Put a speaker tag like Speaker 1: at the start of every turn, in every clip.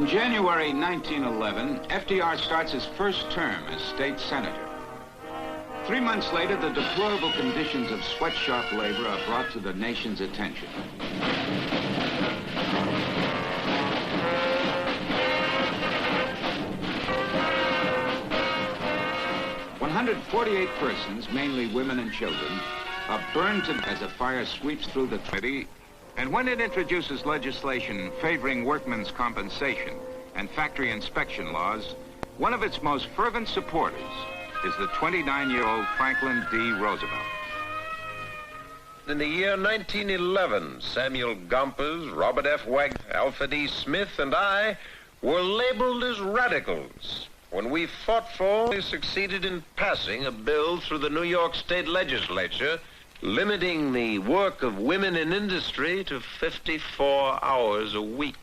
Speaker 1: In January 1911, F.D.R. starts his first term as state senator. 3 months later, the deplorable conditions of sweatshop labor are brought to the nation's attention. 148 persons, mainly women and children, are burned to as a fire sweeps through the city. And when it introduces legislation favoring workmen's compensation and factory inspection laws, one of its most fervent supporters is the 29-year-old Franklin D. Roosevelt.
Speaker 2: In the year 1911, Samuel Gompers, Robert F. Wagner, Alfred E. Smith, and I were labeled as radicals when we fought for and succeeded in passing a bill through the New York State Legislature limiting the work of women in industry to 54 hours a week.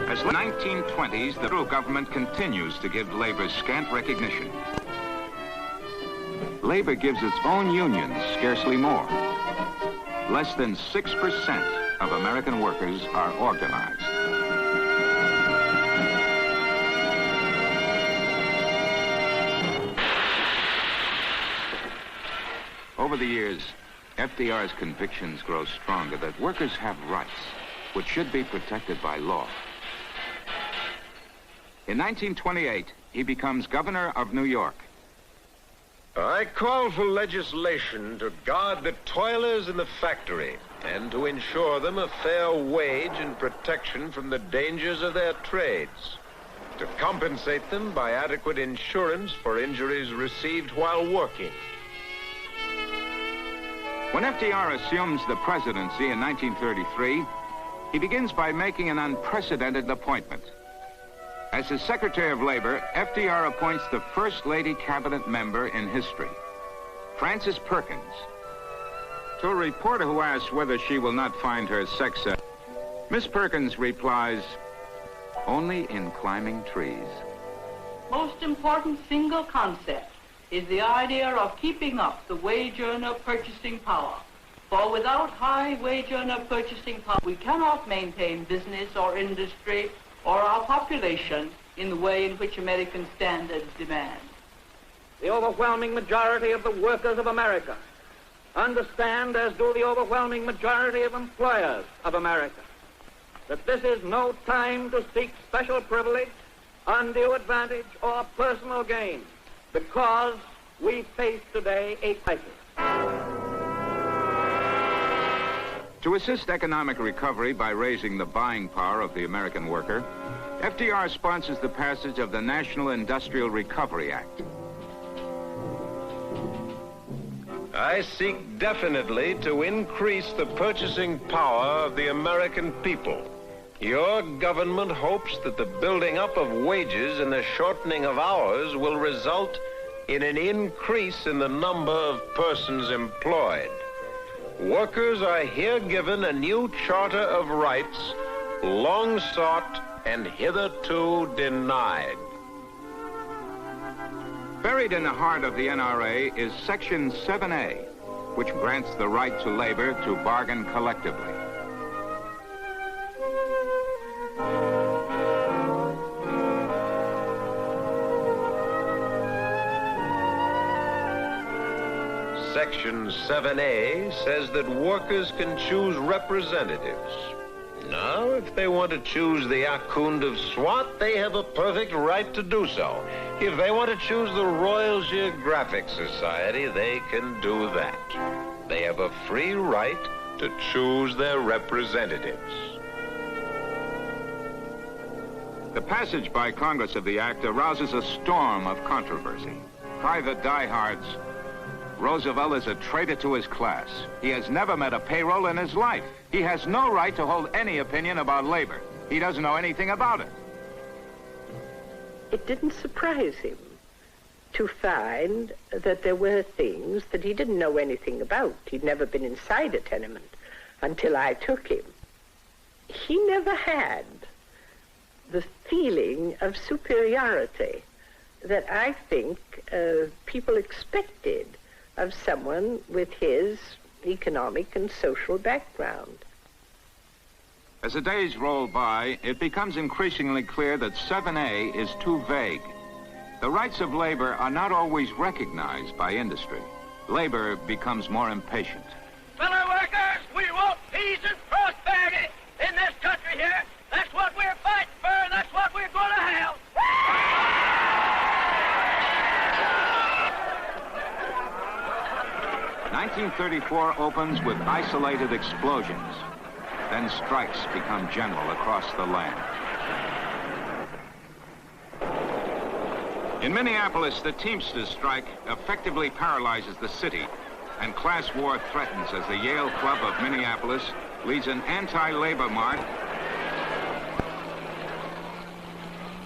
Speaker 1: As the 1920s, the federal government continues to give labor scant recognition. Labor gives its own unions scarcely more. Less than 6% of American workers are organized. Over the years, F.D.R.'s convictions grow stronger that workers have rights which should be protected by law. In 1928, he becomes governor of New York.
Speaker 2: I call for legislation to guard the toilers in the factory and to ensure them a fair wage and protection from the dangers of their trades, to compensate them by adequate insurance for injuries received while working.
Speaker 1: When F.D.R. assumes the presidency in 1933, he begins by making an unprecedented appointment. As his Secretary of Labor, F.D.R. appoints the first lady cabinet member in history, Frances Perkins. To a reporter who asks whether she will not find her sex, Miss Perkins replies, "Only in climbing trees."
Speaker 3: Most important single concept is the idea of keeping up the wage earner purchasing power. For without high wage earner purchasing power, we cannot maintain business or industry or our population in the way in which American standards demand.
Speaker 4: The overwhelming majority of the workers of America understand, as do the overwhelming majority of employers of America, that this is no time to seek special privilege, undue advantage, or personal gain, because we face today a crisis.
Speaker 1: To assist economic recovery by raising the buying power of the American worker, F.D.R. sponsors the passage of the National Industrial Recovery Act.
Speaker 2: I seek definitely to increase the purchasing power of the American people. Your government hopes that the building up of wages and the shortening of hours will result in an increase in the number of persons employed. Workers are here given a new charter of rights, long sought and hitherto denied.
Speaker 1: Buried in the heart of the NRA is Section 7A, which grants the right to labor to bargain collectively.
Speaker 2: Section 7A says that workers can choose representatives. Now, if they want to choose the Ahkoond of Swat, they have a perfect right to do so. If they want to choose the Royal Geographic Society, they can do that. They have a free right to choose their representatives.
Speaker 1: The passage by Congress of the act arouses a storm of controversy. Cry the diehards, Roosevelt is a traitor to his class. He has never met a payroll in his life. He has no right to hold any opinion about labor. He doesn't know anything about it.
Speaker 5: It didn't surprise him to find that there were things that he didn't know anything about. He'd never been inside a tenement until I took him. He never had the feeling of superiority that I think people expected of someone with his economic and social background.
Speaker 1: As the days roll by, it becomes increasingly clear that 7A is too vague. The rights of labor are not always recognized by industry. Labor becomes more impatient.
Speaker 4: Fellow workers, we want peace and prosperity in this country here. That's what we're fighting for, and that's what we're going to have.
Speaker 1: 1934 opens with isolated explosions. Then strikes become general across the land. In Minneapolis, the Teamsters strike effectively paralyzes the city, and class war threatens as the Yale Club of Minneapolis leads an anti-labor march.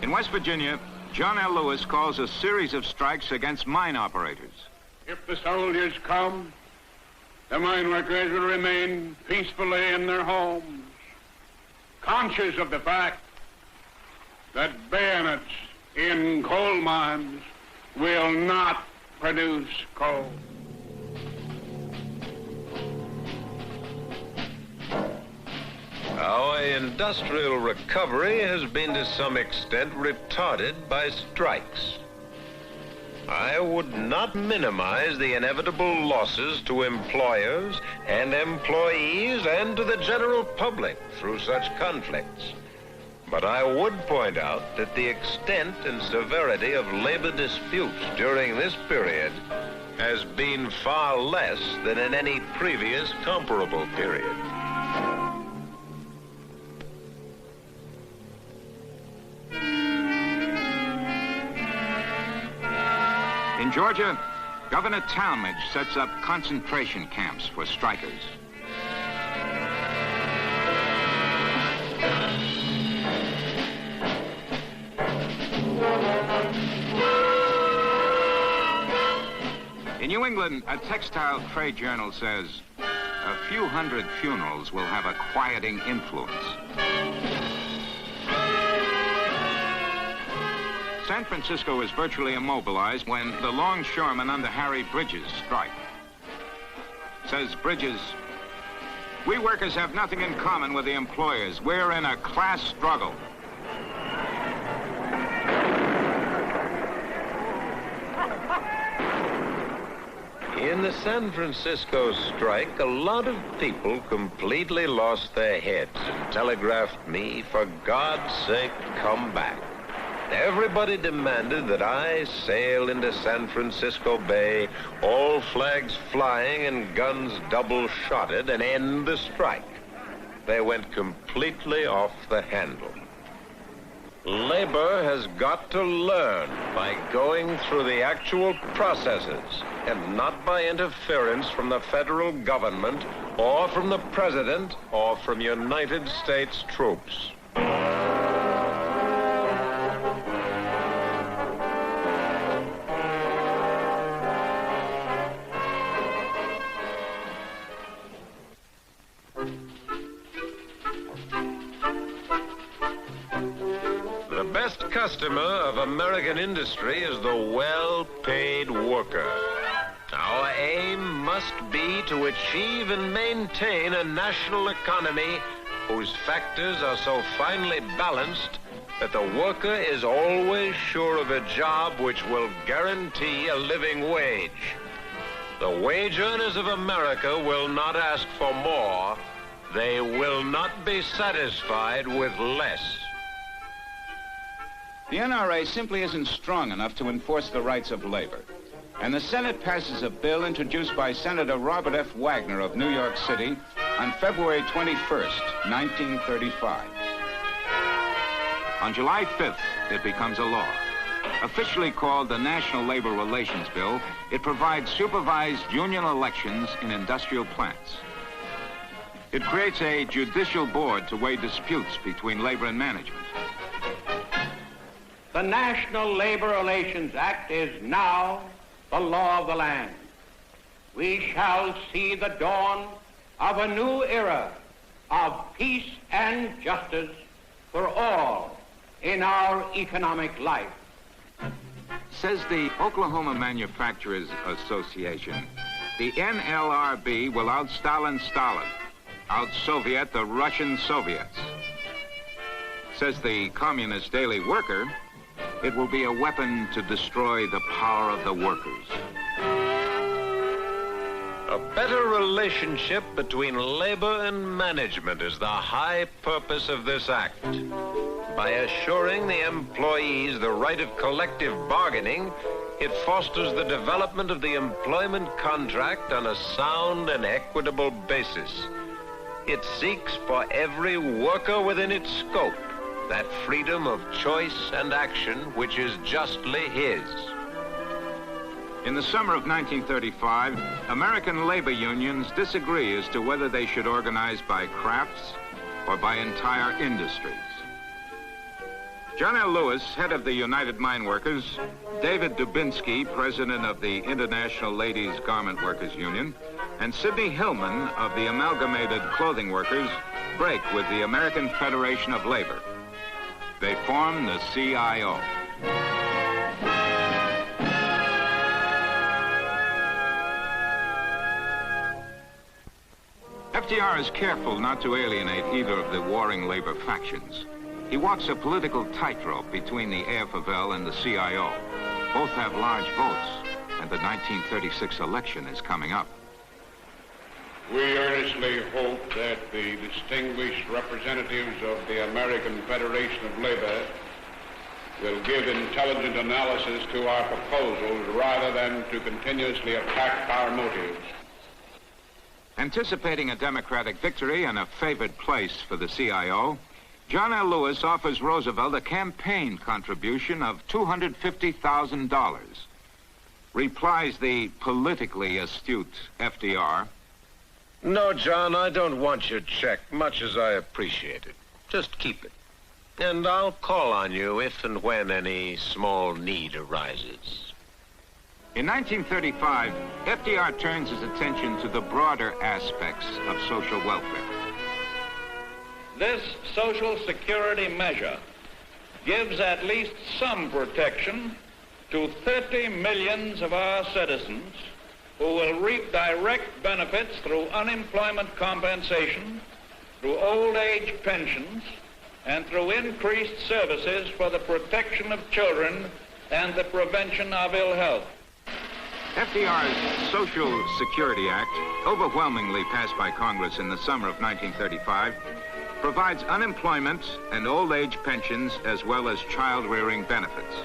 Speaker 1: In West Virginia, John L. Lewis calls a series of strikes against mine operators.
Speaker 6: If the soldiers come, the mine workers will remain peacefully in their homes, conscious of the fact that bayonets in coal mines will not produce coal.
Speaker 2: Our industrial recovery has been to some extent retarded by strikes. I would not minimize the inevitable losses to employers and employees and to the general public through such conflicts. But I would point out that the extent and severity of labor disputes during this period has been far less than in any previous comparable period.
Speaker 1: In Georgia, Governor Talmadge sets up concentration camps for strikers. In New England, a textile trade journal says, a few hundred funerals will have a quieting influence. San Francisco is virtually immobilized when the longshoremen under Harry Bridges strike. Says Bridges, we workers have nothing in common with the employers. We're in a class struggle.
Speaker 2: In the San Francisco strike, a lot of people completely lost their heads and telegraphed me, for God's sake, come back. Everybody demanded that I sail into San Francisco Bay, all flags flying and guns double-shotted, and end the strike. They went completely off the handle. Labor has got to learn by going through the actual processes and not by interference from the federal government or from the president or from United States troops. The best customer of American industry is the well-paid worker. Our aim must be to achieve and maintain a national economy whose factors are so finely balanced that the worker is always sure of a job which will guarantee a living wage. The wage earners of America will not ask for more. They will not be satisfied with less.
Speaker 1: The NRA simply isn't strong enough to enforce the rights of labor. And the Senate passes a bill introduced by Senator Robert F. Wagner of New York City on February 21st, 1935. On July 5th, it becomes a law. Officially called the National Labor Relations Bill, it provides supervised union elections in industrial plants. It creates a judicial board to weigh disputes between labor and management.
Speaker 4: The National Labor Relations Act is now the law of the land. We shall see the dawn of a new era of peace and justice for all in our economic life.
Speaker 1: Says the Oklahoma Manufacturers Association, the NLRB will out-Stalin Stalin, out-Soviet the Russian Soviets. Says the Communist Daily Worker, it will be a weapon to destroy the power of the workers.
Speaker 2: A better relationship between labor and management is the high purpose of this act. By assuring the employees the right of collective bargaining, it fosters the development of the employment contract on a sound and equitable basis. It seeks for every worker within its scope that freedom of choice and action which is justly his.
Speaker 1: In the summer of 1935, American labor unions disagree as to whether they should organize by crafts or by entire industries. John L. Lewis, head of the United Mine Workers, David Dubinsky, president of the International Ladies Garment Workers Union, and Sidney Hillman of the Amalgamated Clothing Workers break with the American Federation of Labor. They form the CIO. FDR is careful not to alienate either of the warring labor factions. He walks a political tightrope between the AFL and the CIO. Both have large votes, and the 1936 election is coming up.
Speaker 6: We earnestly hope that the distinguished representatives of the American Federation of Labor will give intelligent analysis to our proposals rather than to continuously attack our motives.
Speaker 1: Anticipating a Democratic victory and a favored place for the CIO, John L. Lewis offers Roosevelt a campaign contribution of $250,000. Replies the politically astute FDR,
Speaker 2: "No, John, I don't want your check, much as I appreciate it. Just keep it. And I'll call on you if and when any small need arises."
Speaker 1: In 1935, FDR turns his attention to the broader aspects of social welfare.
Speaker 7: This Social Security measure gives at least some protection to 30 million of our citizens who will reap direct benefits through unemployment compensation, through old age pensions, and through increased services for the protection of children and the prevention of ill health.
Speaker 1: FDR's Social Security Act, overwhelmingly passed by Congress in the summer of 1935, provides unemployment and old age pensions as well as child-rearing benefits.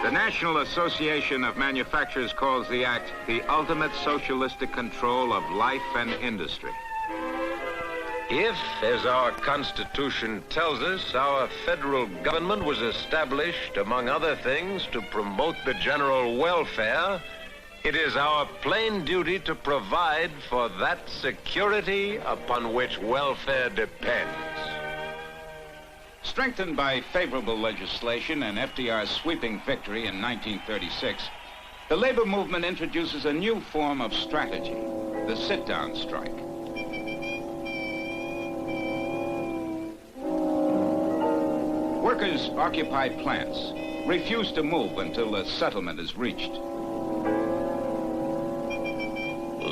Speaker 1: The National Association of Manufacturers calls the act the ultimate socialistic control of life and industry.
Speaker 2: If, as our Constitution tells us, our federal government was established, among other things, to promote the general welfare, it is our plain duty to provide for that security upon which welfare depends.
Speaker 1: Strengthened by favorable legislation and FDR's sweeping victory in 1936, the labor movement introduces a new form of strategy, the sit-down strike. Workers occupy plants, refuse to move until a settlement is reached.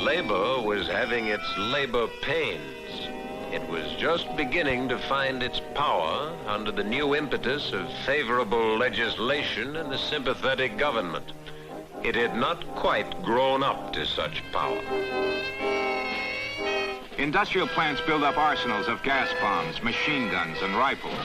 Speaker 2: Labor was having its labor pains. It was just beginning to find its power under the new impetus of favorable legislation and the sympathetic government. It had not quite grown up to such power.
Speaker 1: Industrial plants build up arsenals of gas bombs, machine guns, and rifles.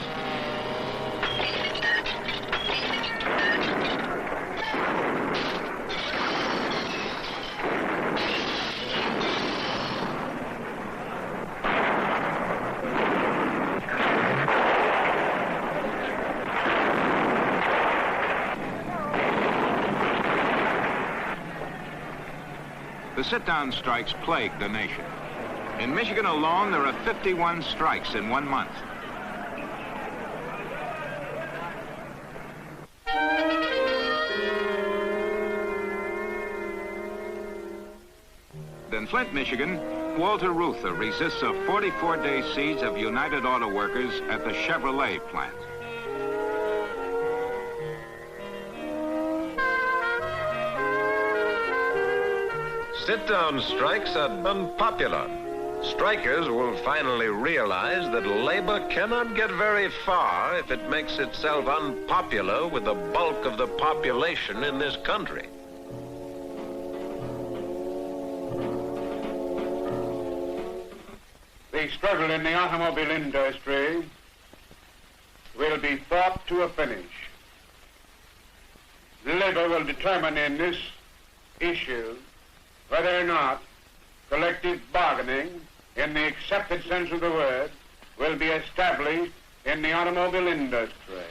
Speaker 1: The sit-down strikes plague the nation. In Michigan alone, there are 51 strikes in 1 month. In Flint, Michigan, Walter Reuther resists a 44-day siege of United Auto Workers at the Chevrolet plant.
Speaker 2: Sit-down strikes are unpopular. Strikers will finally realize that labor cannot get very far if it makes itself unpopular with the bulk of the population in this country.
Speaker 6: The struggle in the automobile industry will be fought to a finish. Labor will determine in this issue whether or not collective bargaining, in the accepted sense of the word, will be established in the automobile industry.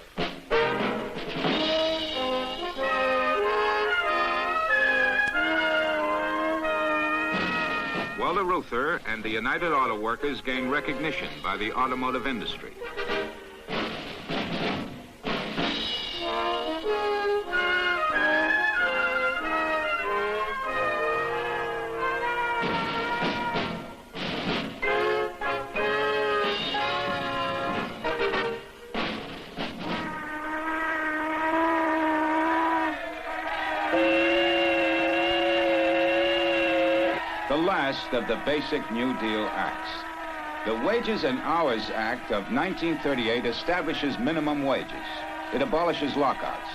Speaker 1: Walter Reuther and the United Auto Workers gain recognition by the automotive industry. The last of the basic New Deal acts. The Wages and Hours Act of 1938 establishes minimum wages. It abolishes lockouts.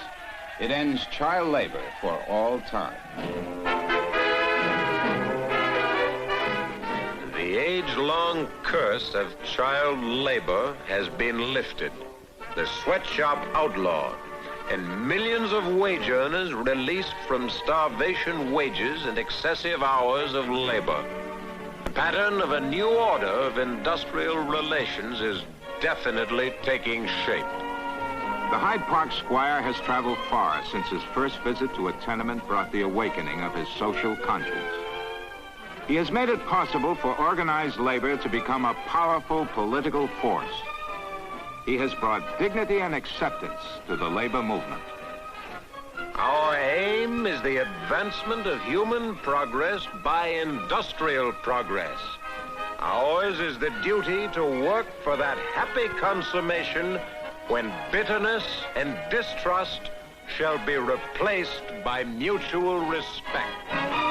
Speaker 1: It ends child labor for all time.
Speaker 2: The age-long curse of child labor has been lifted. The sweatshop outlawed, and millions of wage earners released from starvation wages and excessive hours of labor. The pattern of a new order of industrial relations is definitely taking shape.
Speaker 1: The Hyde Park squire has traveled far since his first visit to a tenement brought the awakening of his social conscience. He has made it possible for organized labor to become a powerful political force. He has brought dignity and acceptance to the labor movement.
Speaker 2: Our aim is the advancement of human progress by industrial progress. Ours is the duty to work for that happy consummation when bitterness and distrust shall be replaced by mutual respect.